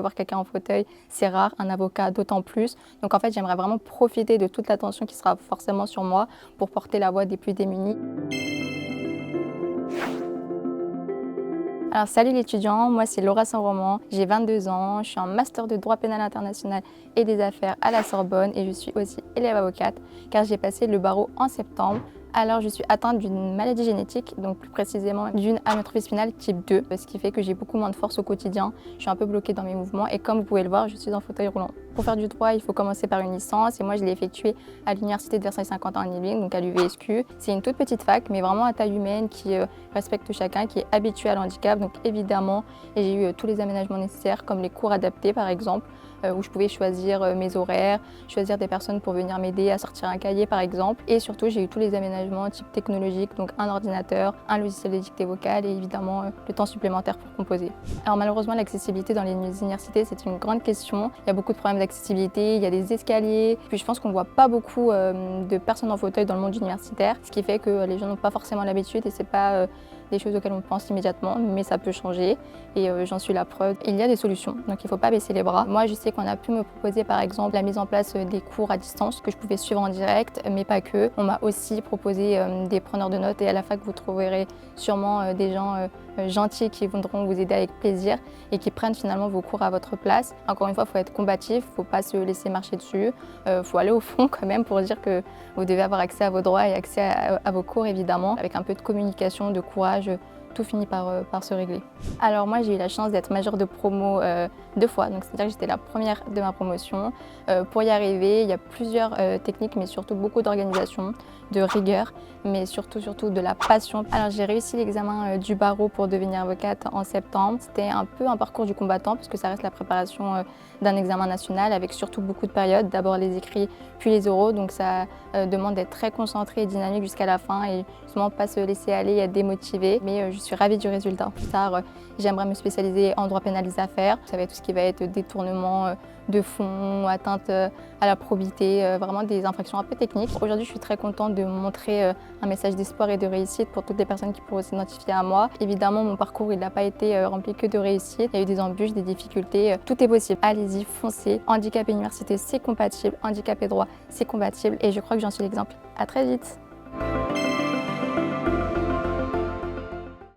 Voir quelqu'un en fauteuil, c'est rare, un avocat d'autant plus. Donc en fait, j'aimerais vraiment profiter de toute l'attention qui sera forcément sur moi pour porter la voix des plus démunis. Alors salut les étudiants, moi c'est Laura Saint-Roman, j'ai 22 ans, je suis en master de droit pénal international et des affaires à la Sorbonne et je suis aussi élève avocate car j'ai passé le barreau en septembre. Alors je suis atteinte d'une maladie génétique, donc plus précisément d'une amyotrophie spinale type 2, ce qui fait que j'ai beaucoup moins de force au quotidien, je suis un peu bloquée dans mes mouvements et comme vous pouvez le voir, je suis en fauteuil roulant. Pour faire du droit, il faut commencer par une licence et moi je l'ai effectuée à l'université de Versailles-Saint-Quentin en Yvelines, donc à l'UVSQ. C'est une toute petite fac mais vraiment à taille humaine qui respecte chacun, qui est habitué à l'handicap, donc évidemment j'ai eu tous les aménagements nécessaires comme les cours adaptés par exemple, où je pouvais choisir mes horaires, choisir des personnes pour venir m'aider à sortir un cahier par exemple. Et surtout, j'ai eu tous les aménagements type technologique, donc un ordinateur, un logiciel de dictée vocale et évidemment le temps supplémentaire pour composer. Alors malheureusement, l'accessibilité dans les universités, c'est une grande question. Il y a beaucoup de problèmes d'accessibilité, il y a des escaliers. Puis je pense qu'on ne voit pas beaucoup de personnes en fauteuil dans le monde universitaire, ce qui fait que les gens n'ont pas forcément l'habitude et c'est pas des choses auxquelles on pense immédiatement, mais ça peut changer et j'en suis la preuve. Il y a des solutions, donc il ne faut pas baisser les bras. Moi, je sais qu'on a pu me proposer par exemple la mise en place des cours à distance que je pouvais suivre en direct, mais pas que. On m'a aussi proposé des preneurs de notes et à la fac, vous trouverez sûrement des gens gentils qui voudront vous aider avec plaisir et qui prennent finalement vos cours à votre place. Encore une fois, il faut être combatif, il ne faut pas se laisser marcher dessus, il faut aller au fond quand même pour dire que vous devez avoir accès à vos droits et accès à vos cours évidemment. Avec un peu de communication, de courage, tout finit par se régler. Alors moi j'ai eu la chance d'être majeure de promo 2 fois, donc c'est-à-dire que j'étais la première de ma promotion. Pour y arriver, il y a plusieurs techniques, mais surtout beaucoup d'organisation, de rigueur, mais surtout de la passion. Alors j'ai réussi l'examen du barreau pour devenir avocate en septembre. C'était un peu un parcours du combattant, parce que ça reste la préparation d'un examen national, avec surtout beaucoup de périodes, d'abord les écrits, puis les oraux, donc ça demande d'être très concentré et dynamique jusqu'à la fin, et justement pas se laisser aller et être démotivé. Mais je suis ravie du résultat. Plus tard, j'aimerais me spécialiser en droit pénal des affaires. Ça va être tout ce qui va être détournement de fonds, atteinte à la probité, vraiment des infractions un peu techniques. Aujourd'hui, je suis très contente de montrer un message d'espoir et de réussite pour toutes les personnes qui pourraient s'identifier à moi. Évidemment, mon parcours, il n'a pas été rempli que de réussite. Il y a eu des embûches, des difficultés. Tout est possible. Allez-y, foncez. Handicap et université, c'est compatible. Handicap et droit, c'est compatible. Et je crois que j'en suis l'exemple. À très vite.